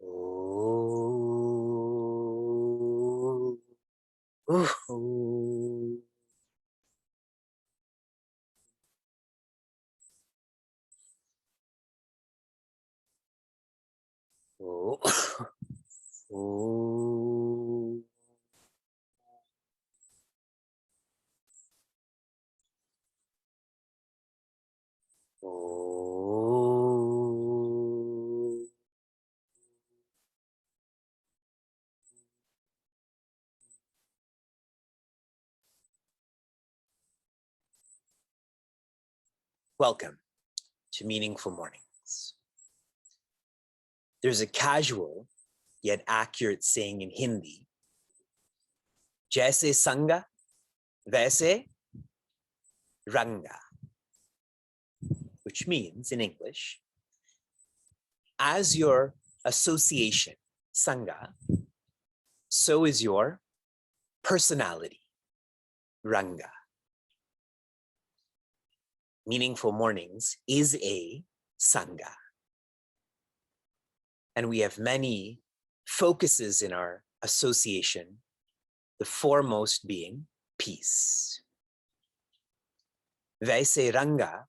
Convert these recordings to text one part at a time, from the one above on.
Oh, oh, oh, oh. Oh. Welcome to Meaningful Mornings. There's a casual yet accurate saying in Hindi, Jaise Sanga, Vaise Ranga, which means in English, as your association, Sangha, so is your personality, Ranga. Meaningful Mornings is a Sangha. And we have many focuses in our association, the foremost being peace. Vaise Ranga,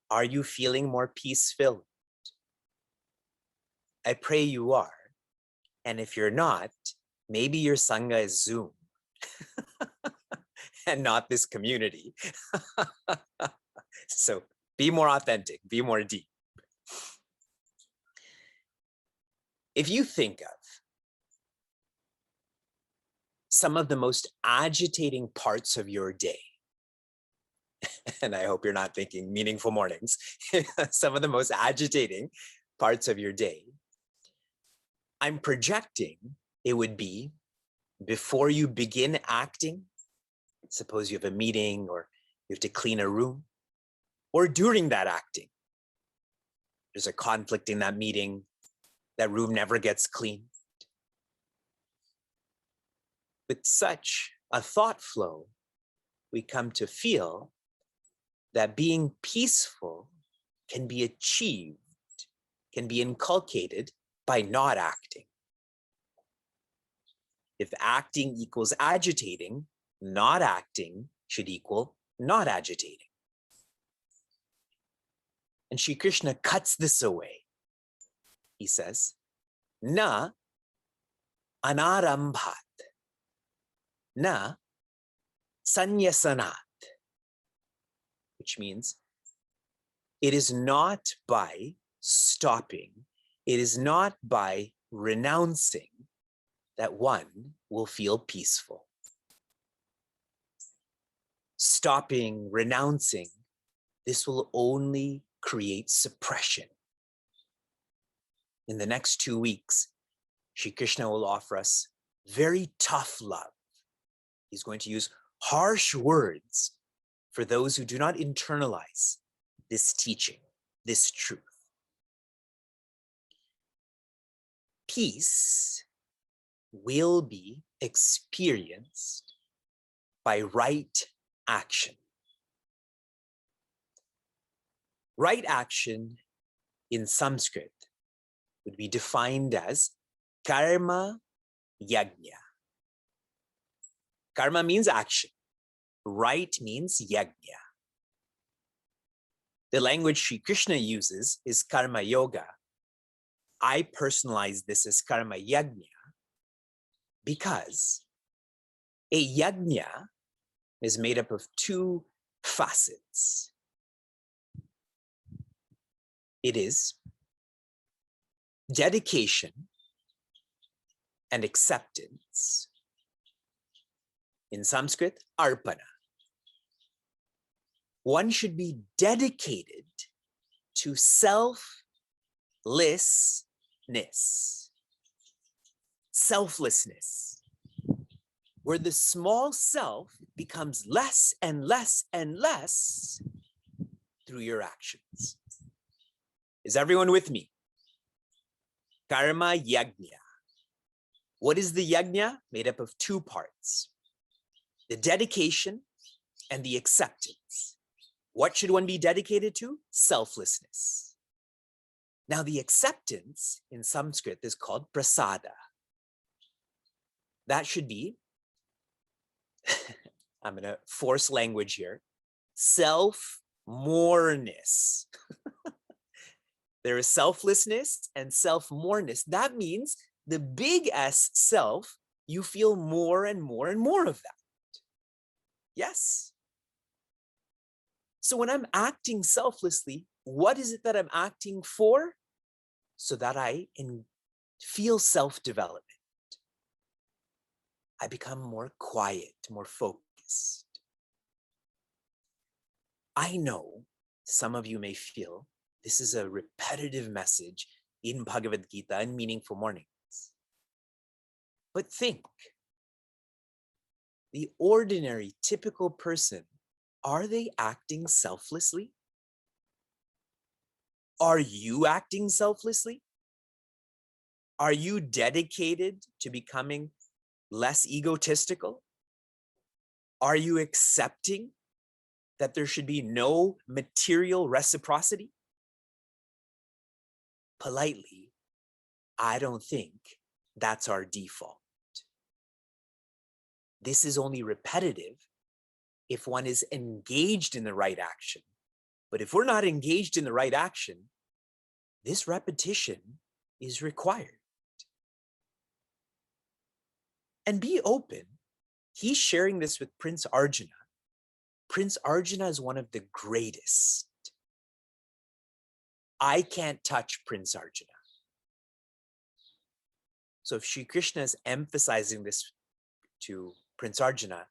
are you feeling more peace-filled? I pray you are. And if you're not, maybe your Sangha is Zoom and not this community. So be more authentic, be more deep. If you think of some of the most agitating parts of your day, and I hope you're not thinking meaningful mornings, some of the most agitating parts of your day, I'm projecting it would be before you begin acting. Suppose you have a meeting or you have to clean a room, or during that acting. There's a conflict in that meeting, that room never gets cleaned. With such a thought flow, we come to feel that being peaceful can be achieved, can be inculcated by not acting. If acting equals agitating, not acting should equal not agitating. And Sri Krishna cuts this away. He says, na anarambhat, na sanyasanat, which means it is not by stopping, it is not by renouncing that one will feel peaceful. Stopping, renouncing, this will only create suppression. In the next 2 weeks, Sri Krishna will offer us very tough love. He's going to use harsh words for those who do not internalize this teaching, this truth. Peace will be experienced by right action. Right action in Sanskrit would be defined as karma yajna. Karma means action. Right means yajna. The language Sri Krishna uses is karma yoga. I personalize this as karma yajna because a yajna is made up of 2 facets. It is dedication and acceptance. In Sanskrit, arpana. One should be dedicated to selflessness. Selflessness, where the small self becomes less and less and less through your actions. Is everyone with me? Karma yajna. What is the yajna? Made up of 2 parts. The dedication and the acceptance. What should one be dedicated to? Selflessness. Now, the acceptance in Sanskrit is called prasada. That should be, I'm going to force language here, self-moreness. There is selflessness and self-moreness. That means the big S self, you feel more and more and more of that. Yes. So when I'm acting selflessly, what is it that I'm acting for? So that I feel self-development. I become more quiet, more focused. I know some of you may feel this is a repetitive message in Bhagavad Gita and Meaningful Mornings. But think, the ordinary, typical person, are they acting selflessly? Are you acting selflessly? Are you dedicated to becoming less egotistical? Are you accepting that there should be no material reciprocity? Politely, I don't think that's our default. This is only repetitive if one is engaged in the right action. But if we're not engaged in the right action, this repetition is required. And be open. He's sharing this with Prince Arjuna. Prince Arjuna is one of the greatest. I can't touch Prince Arjuna. So if Sri Krishna is emphasizing this to Prince Arjuna,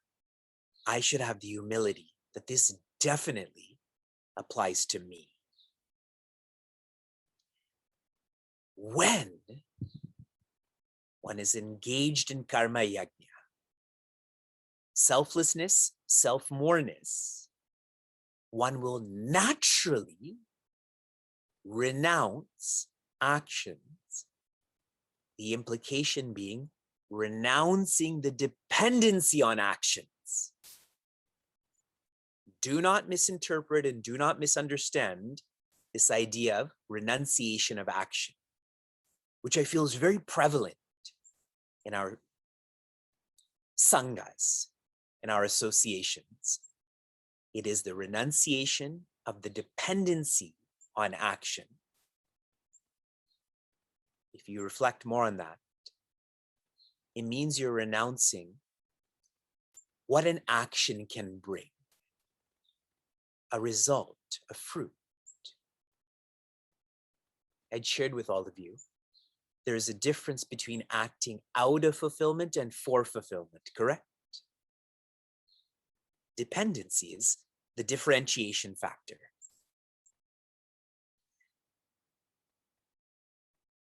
I should have the humility that this definitely applies to me. When one is engaged in karma yajna, selflessness, self-moreness, one will naturally renounce actions. The implication being renouncing the dependency on actions. Do not misinterpret and do not misunderstand this idea of renunciation of action, which I feel is very prevalent in our sanghas, in our associations. It is the renunciation of the dependency on action. If you reflect more on that, it means you're renouncing what an action can bring, a result, a fruit. I'd shared with all of you, there is a difference between acting out of fulfillment and for fulfillment, correct? Dependency is the differentiation factor.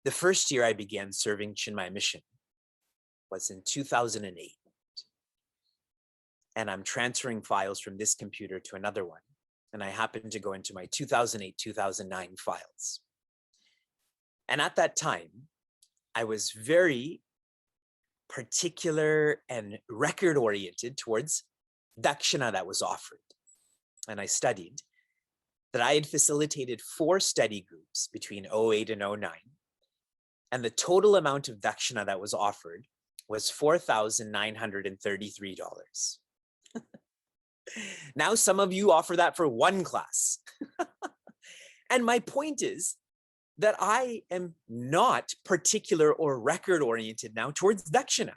The first year I began serving Chinmaya Mission was in 2008. And I'm transferring files from this computer to another one. And I happened to go into my 2008, 2009 files. And at that time, I was very particular and record-oriented towards dakshina that was offered. And I studied that I had facilitated 4 study groups between 08 and 09. And the total amount of dakshina that was offered was $4,933. Now some of you offer that for 1 class. And my point is that I am not particular or record-oriented now towards dakshina.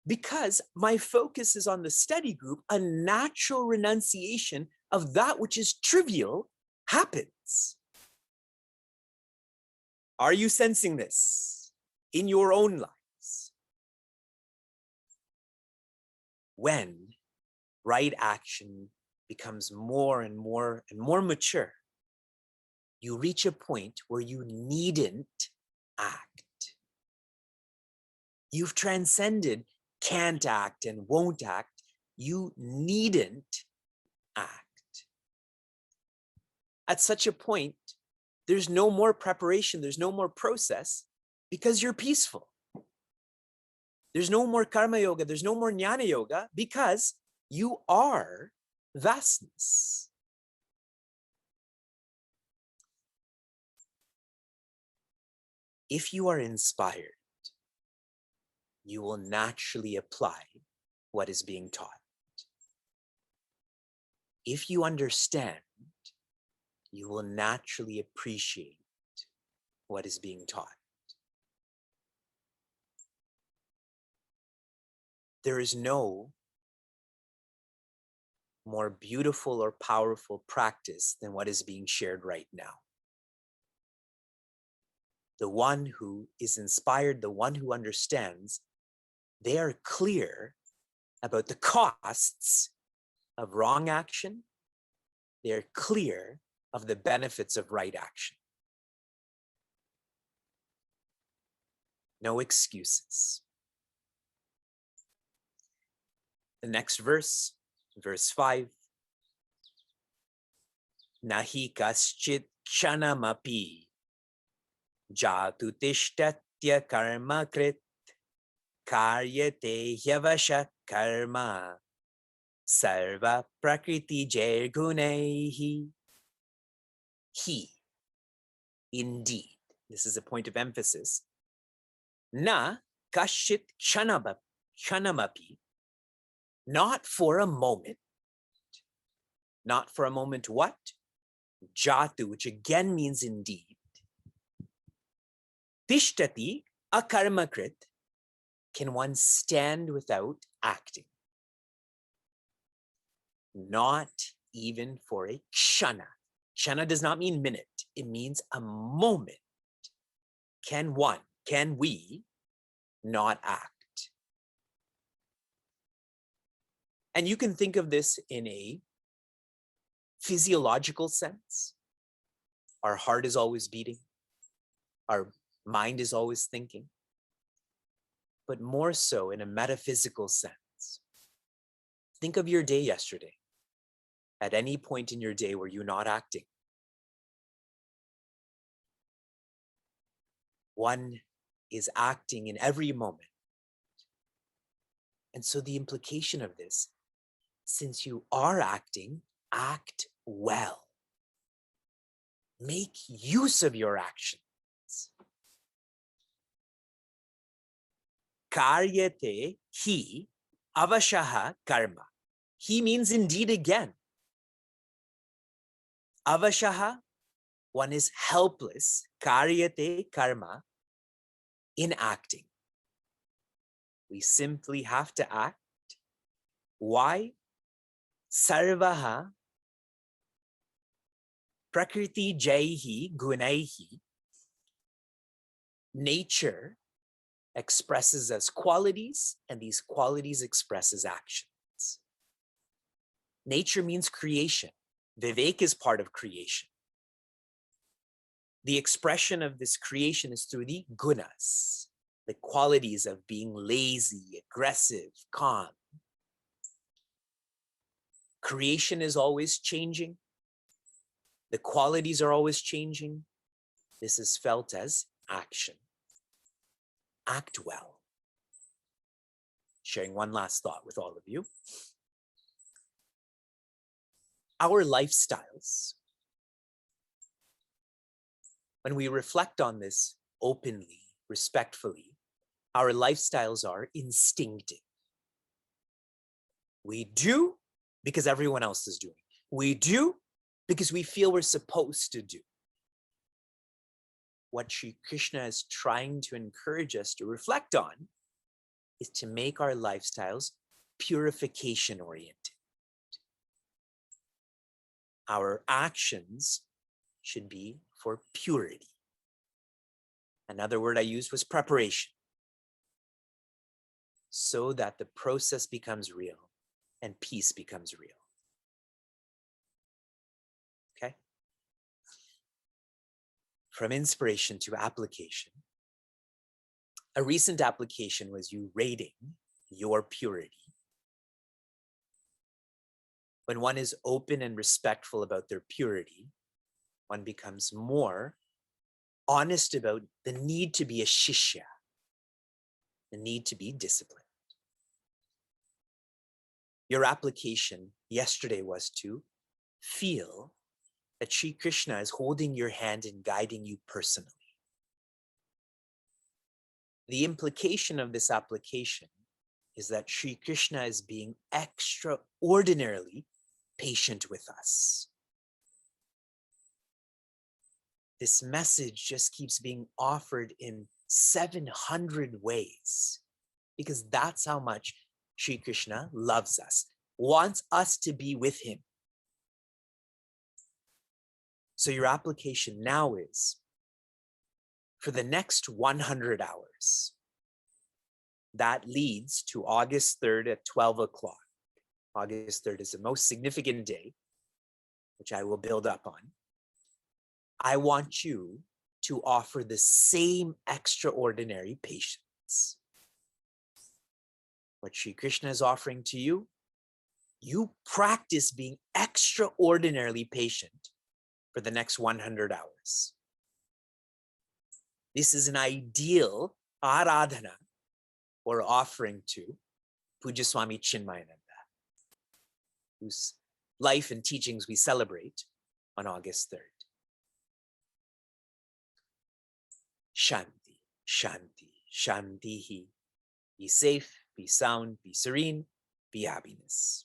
Because my focus is on the study group, a natural renunciation of that which is trivial happens. Are you sensing this in your own lives? When right action becomes more and more and more mature, you reach a point where you needn't act. You've transcended can't act and won't act. You needn't act. At such a point, there's no more preparation, there's no more process, because you're peaceful. There's no more karma yoga, there's no more jnana yoga, because you are vastness. If you are inspired, you will naturally apply what is being taught. If you understand, you will naturally appreciate what is being taught. There is no more beautiful or powerful practice than what is being shared right now. The one who is inspired, the one who understands, they are clear about the costs of wrong action. They are clear of the benefits of right action. No excuses. The next verse, verse 5. Nahi kaschit kshanamapi jatu tishtatya karma krit karyate hyavasha karma sarva prakriti jergunehi. He, indeed, this is a point of emphasis, na kashit kshanamapi, not for a moment. Not for a moment what? Jatu, which again means indeed. Tishtati akarmakrit, can one stand without acting? Not even for a kshana. Kshana does not mean minute. It means a moment. Can we not act? And you can think of this in a physiological sense. Our heart is always beating. Our mind is always thinking. But more so in a metaphysical sense. Think of your day yesterday. At any point in your day were you not acting? One is acting in every moment. And so the implication of this, since you are acting, act well. Make use of your actions. Karyate hi avashaha karma. He means indeed again. Avashaha, one is helpless. Karyate karma, in acting. We simply have to act. Why? Sarvaha prakriti jaihi gunaihi. Nature expresses as qualities, and these qualities express as actions. Nature means creation. Vivek is part of creation. The expression of this creation is through the gunas, the qualities of being lazy, aggressive, calm. Creation is always changing. The qualities are always changing. This is felt as action. Act well. Sharing one last thought with all of you. Our lifestyles, when we reflect on this openly, respectfully, our lifestyles are instinctive. We do because everyone else is doing. We do because we feel we're supposed to do. What Sri Krishna is trying to encourage us to reflect on is to make our lifestyles purification oriented. Our actions should be for purity. Another word I used was preparation, so that the process becomes real and peace becomes real. Okay? From inspiration to application. A recent application was you rating your purity. When one is open and respectful about their purity, one becomes more honest about the need to be a shishya, the need to be disciplined. Your application yesterday was to feel that Sri Krishna is holding your hand and guiding you personally. The implication of this application is that Sri Krishna is being extraordinarily patient with us. This message just keeps being offered in 700 ways because that's how much Sri Krishna loves us, wants us to be with him. So your application now is, for the next 100 hours, that leads to August 3rd at 12 o'clock. August 3rd is the most significant day, which I will build up on. I want you to offer the same extraordinary patience. What Sri Krishna is offering to you, you practice being extraordinarily patient for the next 100 hours. This is an ideal aradhana or offering to Puja Swami Chinmayananda, whose life and teachings we celebrate on August 3rd. Shanti, Shanti, Shantihi. Be safe, be sound, be serene, be happiness.